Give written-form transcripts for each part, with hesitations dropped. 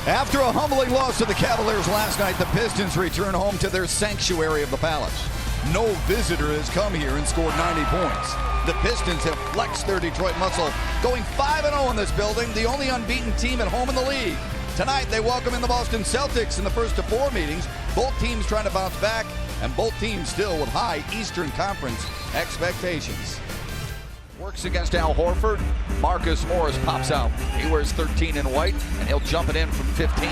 After a humbling loss to the Cavaliers last night, the Pistons return home to their sanctuary of the Palace. No visitor has come here and scored 90 points. The Pistons have flexed their Detroit muscle, going 5-0 in this building, the only unbeaten team at home in the league. Tonight, they welcome in the Boston Celtics in the first of 4 meetings. Both teams trying to bounce back, and both teams still with high Eastern Conference expectations. Works against Al Horford. Marcus Morris pops out. He wears 13 in white, and he'll jump it in from 15.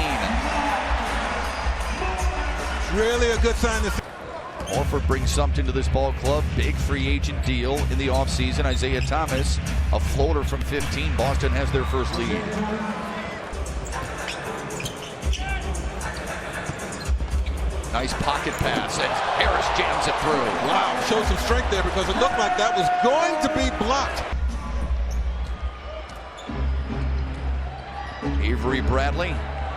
Really a good sign to see. Horford brings something to this ball club. Big free agent deal in the offseason. Isaiah Thomas, a floater from 15. Boston has their first lead. Nice pocket pass, and Harris jams it through. Wow, showed some strength there because it looked like that was going to be blocked. Avery Bradley,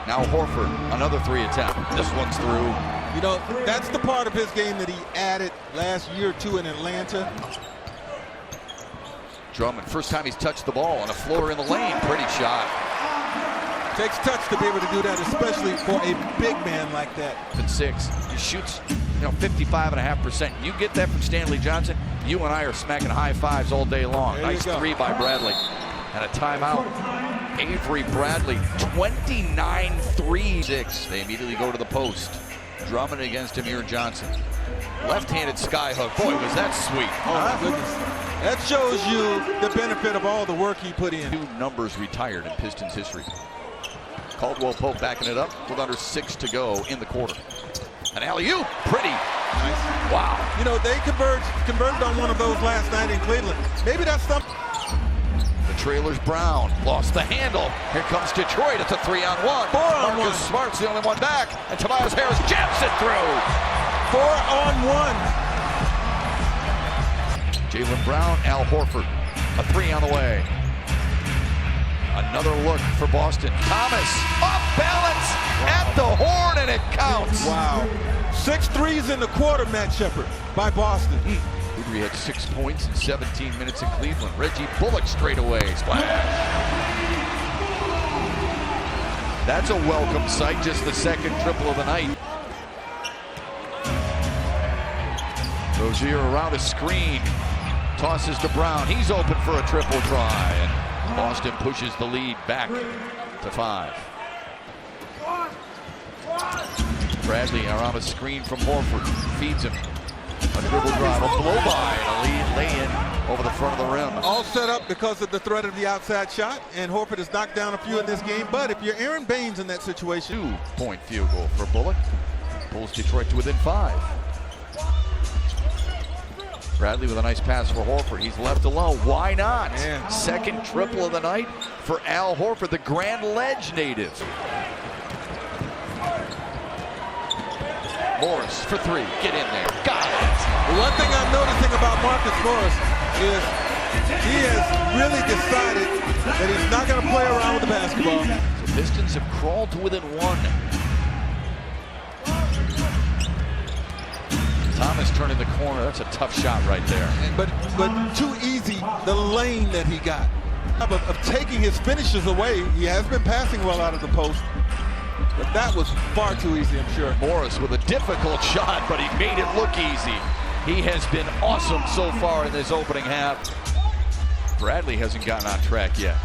now Horford, another 3 attempt. This one's through. You know, that's the part of his game that he added last year or 2 in Atlanta. Drummond, first time he's touched the ball on a floater in the lane. Pretty shot. Takes touch to be able to do that, especially for a big man like that. And 6, he shoots 55.5%. You get that from Stanley Johnson, you and I are smacking high fives all day long. There nice 3 by Bradley. And a timeout. Avery Bradley, 29 3. 6. They immediately go to the post. Drummond against Amir Johnson. Left-handed sky hook. Boy, was that sweet. Oh, my goodness. That shows you the benefit of all the work he put in. 2 numbers retired in Pistons history. Caldwell Pope backing it up with under 6 to go in the quarter. An alley-oop, pretty. Nice. Wow. You know, they converted on one of those last night in Cleveland. Maybe that's something. The trailer's Brown, lost the handle. Here comes Detroit, it's a 3-on-1. 4-on-1. Marcus Smart's the only one back, and Tobias Harris jams it through. 4-on-1. Jaylen Brown, Al Horford, a 3 on the way. Another look for Boston. Thomas, off balance at the horn, and it counts. Wow. 6 threes in the quarter, Matt Shepard, by Boston. He had 6 points in 17 minutes in Cleveland. Reggie Bullock straight away. Splash. That's a welcome sight, just the second triple of the night. Rozier around a screen. Tosses to Brown. He's open for a triple try. And Boston pushes the lead back to 5. Bradley around a screen from Horford. Feeds him. A dribble drive, a blow by, and a lead lay-in over the front of the rim. All set up because of the threat of the outside shot, and Horford has knocked down a few in this game. But if you're Aaron Baines in that situation, 2-point field goal for Bullock. Pulls Detroit to within 5. Bradley with a nice pass for Horford. He's left alone. Why not? Man. Second triple of the night for Al Horford, the Grand Ledge native. Morris for 3. Get in there. Got it. One thing I'm noticing about Marcus Morris is he has really decided that he's not going to play around with the basketball. The Pistons have crawled to within 1. Thomas turning the corner. That's a tough shot right there. But too easy, the lane that he got. Of taking his finishes away. He has been passing well out of the post. But that was far too easy, I'm sure. Morris with a difficult shot, but he made it look easy. He has been awesome so far in this opening half. Bradley hasn't gotten on track yet.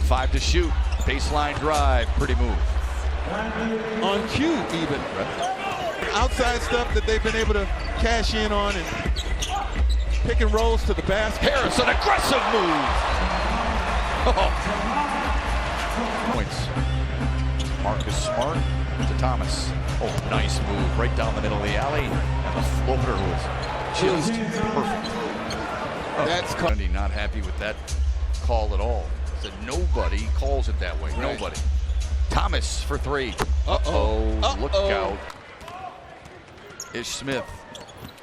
5 to shoot. Baseline drive. Pretty move. On cue, even. Outside stuff that they've been able to cash in on and pick and rolls to the basket. Harris, an aggressive move. Oh. Points. Marcus Smart to Thomas. Oh, nice move right down the middle of the alley. And the floater was just perfect. That's Cundy not happy with that call at all. Said nobody calls it that way. Right. Nobody. Thomas for 3. Look out. Ish Smith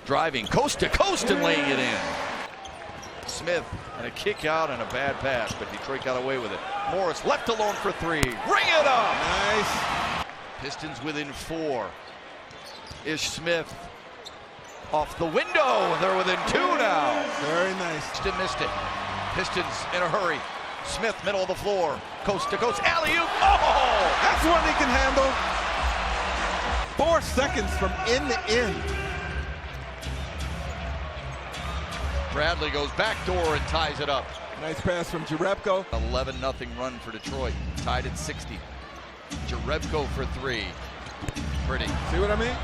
driving coast to coast and laying it in. Smith and a kick out and a bad pass, but Detroit got away with it. Morris left alone for 3. Ring it up! Nice. Pistons within 4. Ish Smith off the window. They're within 2 now. Very nice. Still missed it. Pistons in a hurry. Smith, middle of the floor, coast to coast, alley-oop. Oh! That's one he can handle. 4 seconds from end to end. Bradley goes back door and ties it up. Nice pass from Jerebko. 11-0 run for Detroit, tied at 60. Jerebko for 3. Pretty. See what I mean?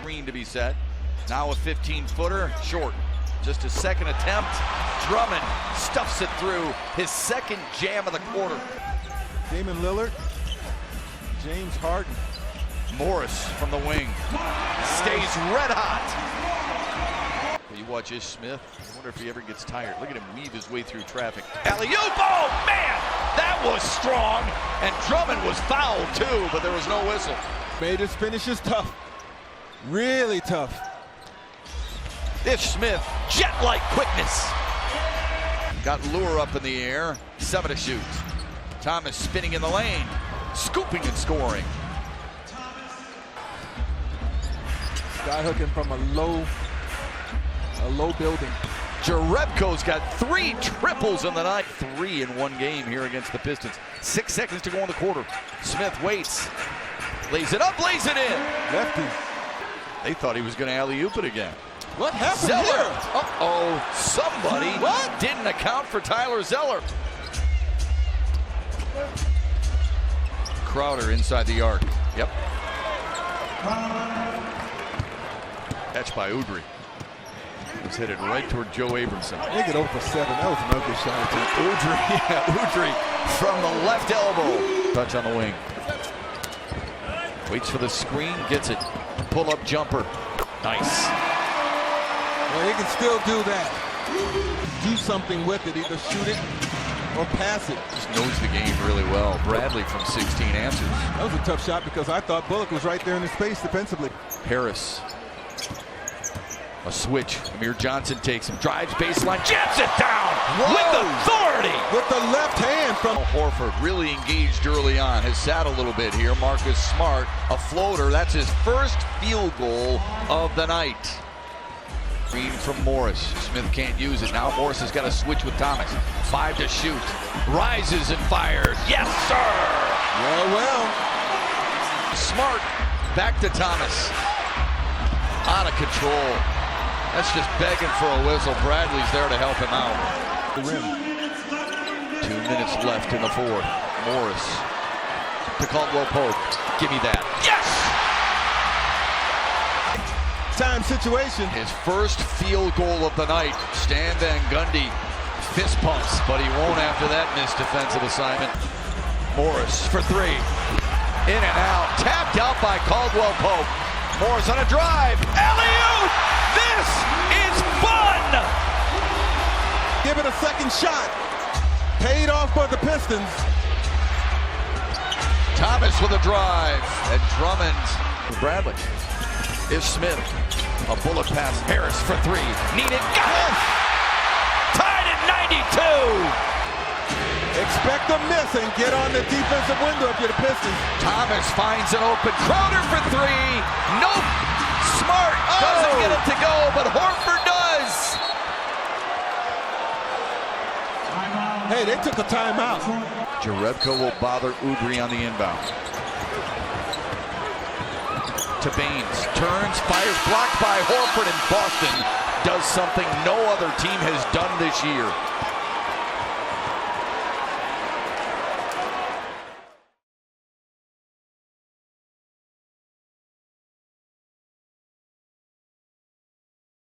Green to be set. Now a 15-footer, short. Just a second attempt. Drummond stuffs it through. His second jam of the quarter. Damian Lillard. James Harden. Morris from the wing. Stays red hot. You watch Ish Smith. I wonder if he ever gets tired. Look at him weave his way through traffic. Alley-oop! Oh, man! That was strong. And Drummond was fouled, too, but there was no whistle. Made his finishes tough. Really tough. Ish Smith, jet-like quickness. Got Lure up in the air. 7 to shoot. Thomas spinning in the lane. Scooping and scoring. Sky hooking from a low building. Jerebko's got 3 triples in the night. 3 in one game here against the Pistons. 6 seconds to go in the quarter. Smith waits. Lays it up, lays it in. Lefty. They thought he was going to alley-oop it again. What happened Zeller. here? Uh-oh. Somebody didn't account for Tyler Zeller. Crowder inside the arc. Yep. Catch by Udry. Was headed right toward Joe Abramson. They get over for 7. That was an ugly shot. Udry from the left elbow. Touch on the wing. Waits for the screen, gets it. Pull-up jumper. Nice. Well, he can still do that. Do something with it, either shoot it or pass it. Just knows the game really well. Bradley from 16 answers. That was a tough shot because I thought Bullock was right there in the space defensively. Harris. A switch. Amir Johnson takes him, drives baseline, jams it down with authority. With the left hand from Horford, really engaged early on. Has sat a little bit here. Marcus Smart, a floater. That's his first field goal of the night. Green from Morris. Smith can't use it. Now Morris has got to switch with Thomas. 5 to shoot. Rises and fires. Yes, sir. Well. Smart back to Thomas. Out of control. That's just begging for a whistle. Bradley's there to help him out. The rim. 2 minutes left in the fourth. Morris to Caldwell Pope. Give me that. Yes! Time situation. His first field goal of the night. Stan Van Gundy fist pumps, but he won't after that missed defensive assignment. Morris for 3. In and out. Tapped out by Caldwell Pope. Morris on a drive. Alley-oop! This is fun! Give it a second shot. Paid off for the Pistons. Thomas with a drive. And Drummond. Bradley. Is Smith. A bullet pass. Harris for 3. Needed. Got it! Tied at 92! Expect a miss and get on the defensive window if you're the Pistons. Thomas finds an open. Crowder for 3. Nope. Smart doesn't get it to go, but Horford does. Hey, they took a timeout. Jerebko will bother Udry on the inbound. To Baines. Turns, fires, blocked by Horford, and Boston does something no other team has done this year.